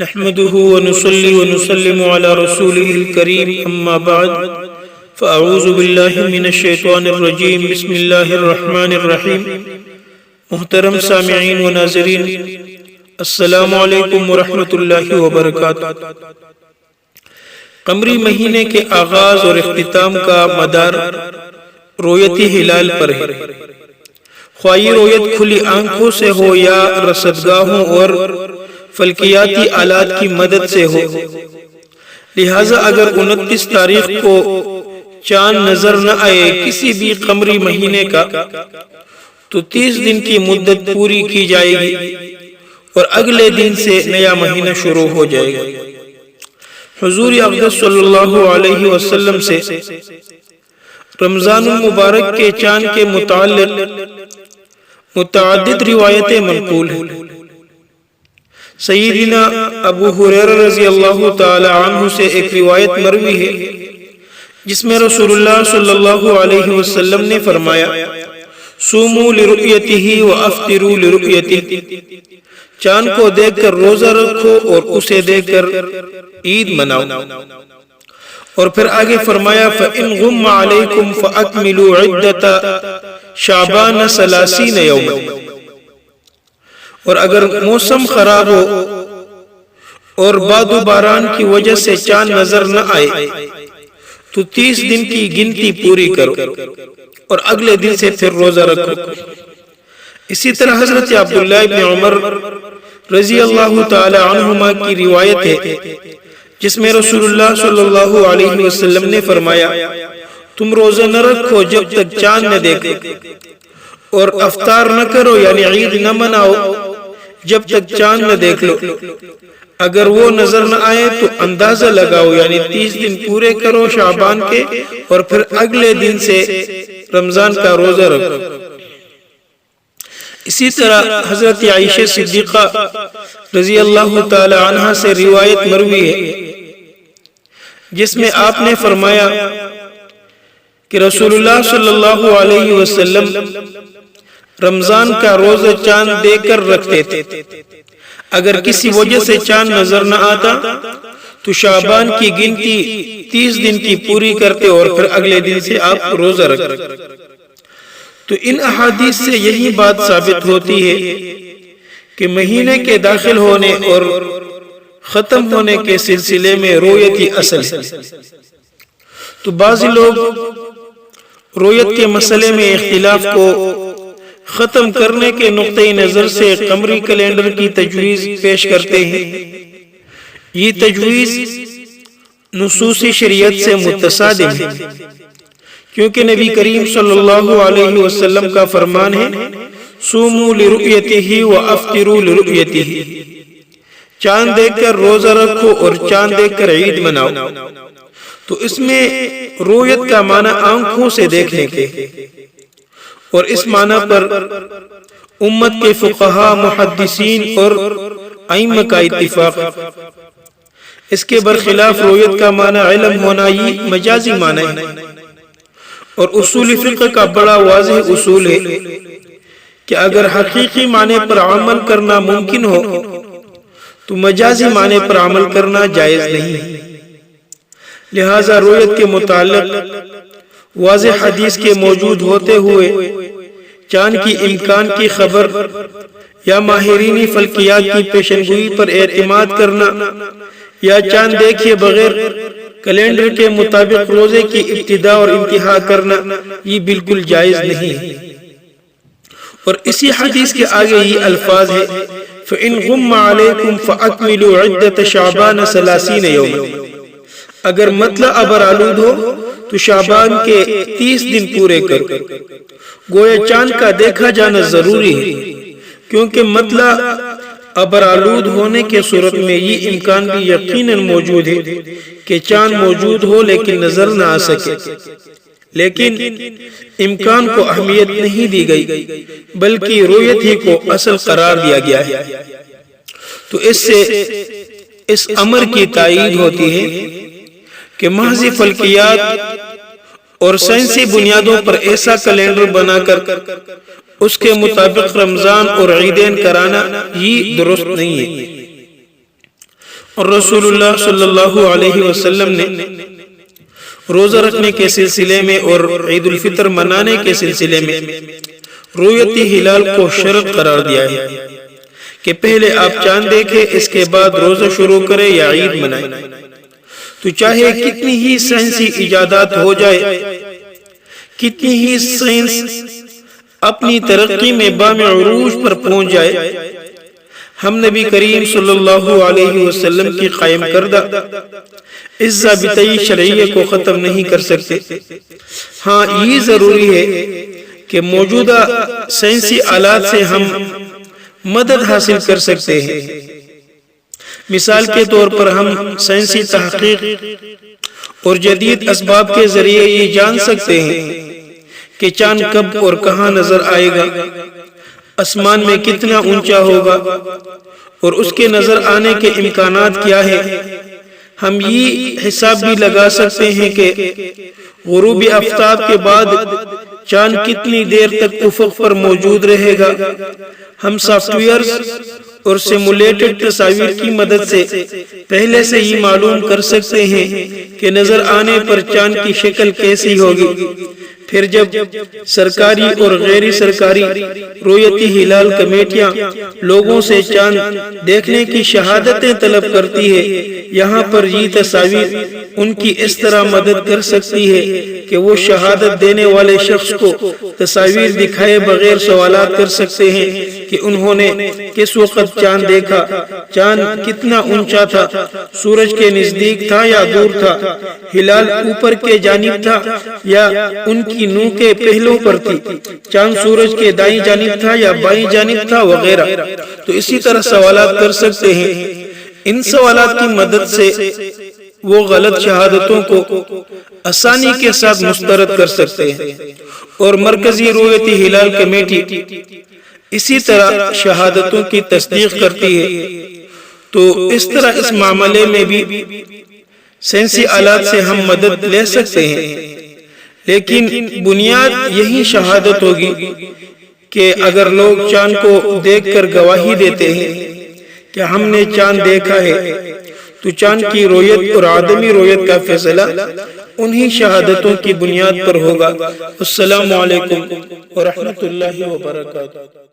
نحمده ونصلي ونسلم على رسوله الكريم اما بعد فاعوذ باللہ من الشیطان الرجیم بسم اللہ الرحمن الرحیم۔ محترم سامعین و ناظرین، السلام علیکم ورحمۃ اللہ وبرکاتہ۔ قمری مہینے کے آغاز اور اختتام کا مدار رویت ہلال پر ہے، خواہ یہ رویت کھلی آنکھوں سے ہو یا رصدگاہوں اور فلکیاتی آلات کی مدد سے ہو۔ لہٰذا اگر 29 تاریخ کو چاند نظر نہ آئے کسی بھی قمری مہینے کا تو 30 دن کی مدت پوری کی جائے گی اور اگلے دن سے نیا مہینہ شروع ہو جائے گا۔ حضور اقدس صلی اللہ علیہ وسلم سے رمضان المبارک کے چاند کے متعلق متعدد روایتیں منقول ہیں۔ سیدنا ابو ہریرہ رضی اللہ تعالی عنہ سے ایک روایت مروی ہے جس میں رسول اللہ صلی اللہ علیہ وسلم نے فرمایا، صوموا لرؤیتہ وافطروا لرؤیتہ، چاند کو دیکھ کر روزہ رکھو اور اسے دیکھ کر عید مناؤ۔ اور پھر آگے فرمایا، فَإِنْ غُمَّ عَلَيْكُمْ فَأَكْمِلُوا عِدَّةَ شَعْبَانَ 30 يَوْمًا، اور اگر موسم خراب ہو اور باد و باران کی وجہ سے چاند نظر نہ آئے تو 30 دن کی گنتی پوری کرو اور اگلے دن سے پھر روزہ رکھو۔ اسی طرح حضرت عبداللہ ابن عمر رضی اللہ تعالی عنہما کی روایت ہے جس میں رسول اللہ صلی اللہ علیہ وسلم نے فرمایا، تم روزہ نہ رکھو جب تک چاند نہ دیکھو، اور افطار نہ کرو یعنی عید نہ مناؤ جب تک چاند نہ دیکھ لو۔ اگر وہ نظر نہ آئے تو اندازہ لگاؤ یعنی 30 دن پورے کرو شعبان کے اور پھر اگلے دن سے رمضان کا روزہ رکھو۔ اسی طرح حضرت عائشہ صدیقہ رضی اللہ تعالی عنہا سے روایت مروی ہے جس میں آپ نے فرمایا کہ رسول اللہ صلی اللہ علیہ وسلم رمضان کا روزہ چاند دیکھ کر رکھتے تھے، اگر کسی وجہ سے چاند نظر نہ آتا تو شعبان کی گنتی 30 دن کی پوری کرتے اور پھر اگلے دن سے آپ روزہ رکھتے۔ تو ان احادیث سے یہی بات ثابت ہوتی ہے کہ مہینے کے داخل ہونے اور ختم ہونے کے سلسلے میں رویت ہی اصل ہے۔ تو بعض لوگ رویت کے مسئلے میں اختلاف کو ختم کرنے کے نقطہ نظر سے قمری کیلنڈر کی تجویز پیش کرتے ہیں۔ یہ تجویز نصوص شریعت سے متصادم ہے، کیونکہ نبی کریم صلی اللہ علیہ وسلم کا فرمان ہے، صوموا لرؤیتہ وافطروا لرؤیتہ، چاند دیکھ کر روزہ رکھو اور چاند دیکھ کر عید مناؤ۔ تو اس میں رویت کا معنی آنکھوں سے دیکھنے کے، اور اس معنی پر امت کے فقہاء، محدثین اور ائمہ کا اتفاق۔ اس کے برخلاف رویت کا معنی علم ہونا یہ مجازی معنی ہے، اور اصول فقہ کا بڑا واضح اصول ہے کہ اگر حقیقی معنی پر عمل کرنا ممکن ہو تو مجازی معنی پر عمل کرنا جائز نہیں ہے۔ لہٰذا رویت کے متعلق واضح حدیث کے موجود ہوتے ہوئے چاند کی امکان کی خبر یا ماہرین فلکیات کی پیشنگوئی پر اعتماد کرنا یا چاند دیکھے بغیر کیلنڈر کے مطابق روزے کی ابتدا اور انتہا کرنا یہ بالکل جائز نہیں ہے۔ اور اسی حدیث کے آگے یہ الفاظ ہے، فَإِنْ غُمَّ عَلَيْكُمْ فَأَكْمِلُوا عِدَّةَ شَعْبَانَ 30 يَوْمًا، اگر مطلع ابر آلود ہو تو شعبان کے 30 دن پورے کرو۔ گویا چاند کا دیکھا جانا ضروری ہے، کیونکہ مطلع ابر آلود ہونے کے صورت میں یہ امکان بھی یقیناً موجود ہے کہ چاند موجود ہو لیکن نظر نہ آ سکے، لیکن امکان کو اہمیت نہیں دی گئی بلکہ رویت ہی کو اصل قرار دیا گیا ہے۔ تو اس سے اس امر کی تائید ہوتی ہے کہ محض فلکیات اور سائنسی بنیادوں پر ایسا کیلنڈر بنا کر اس کے مطابق رمضان اور عیدین کرانا یہ درست نہیں ہے۔ اور رسول اللہ صلی اللہ علیہ وسلم نے روزہ رکھنے کے سلسلے میں اور عید الفطر منانے کے سلسلے میں رؤیت ہلال کو شرط قرار دیا ہے کہ پہلے آپ چاند دیکھیں، اس کے بعد روزہ شروع کریں یا عید منائیں۔ تو چاہے کتنی ہی سائنسی ایجادات ہو جائے، کتنی ہی سائنس اپنی ترقی میں بام عروج پر پہنچ جائے، ہم نبی کریم صلی اللہ علیہ وسلم کی قائم کردہ اس ضابطۂ شرعیہ کو ختم نہیں کر سکتے۔ ہاں، یہ ضروری ہے کہ موجودہ سائنسی آلات سے ہم مدد حاصل کر سکتے ہیں۔ مثال کے طور پر ہم سائنسی تحقیق اور جدید اسباب کے ذریعے یہ جان سکتے ہیں کہ چاند کب اور کہاں نظر آئے گا، آسمان میں کتنا اونچا ہوگا اور اس کے نظر آنے کے امکانات کیا ہے۔ ہم یہ حساب بھی لگا سکتے ہیں کہ غروب آفتاب کے بعد چاند کتنی دیر تک افق پر موجود رہے گا۔ ہم سافٹ ویئرز اور سیمولیٹڈ تصاویر کی مدد سے پہلے سے یہ معلوم کر سکتے ہیں کہ نظر آنے پر چاند کی شکل کیسی ہوگی۔ پھر جب سرکاری اور غیر سرکاری رؤیت ہلال کمیٹیاں لوگوں سے چاند دیکھنے کی شہادتیں طلب کرتی ہے، یہاں پر یہ تصاویر ان کی اس طرح مدد کر سکتی ہے کہ وہ شہادت دینے والے شخص کو تصاویر دکھائے بغیر سوالات کر سکتے ہیں کہ انہوں نے کس وقت چاند دیکھا، چاند کتنا اونچا تھا، سورج کے نزدیک تھا یا دور تھا، ہلال اوپر کے جانب تھا یا ان کی نو کے پہلوں پر تھی، چاند سورج کے دائیں جانب تھا یا بائیں جانب تھا، وغیرہ۔ تو اسی طرح سوالات کر سکتے ہیں۔ ان سوالات کی مدد سے وہ غلط شہادتوں کو آسانی کے ساتھ مسترد کر سکتے ہیں، اور مرکزی رؤیت ہلال کمیٹی اسی طرح شہادتوں کی تصدیق کرتی ہے۔ تو اس طرح اس معاملے میں بھی سائنسی آلات سے ہم مدد لے سکتے ہیں، لیکن بنیاد یہی شہادت ہوگی کہ اگر لوگ چاند کو دیکھ کر گواہی دیتے ہیں کہ ہم نے چاند دیکھا ہے، تو چاند کی رؤیت اور عدمی رؤیت کا فیصلہ انہی شہادتوں کی بنیاد پر ہوگا۔ السلام علیکم ورحمۃ اللہ وبرکاتہ۔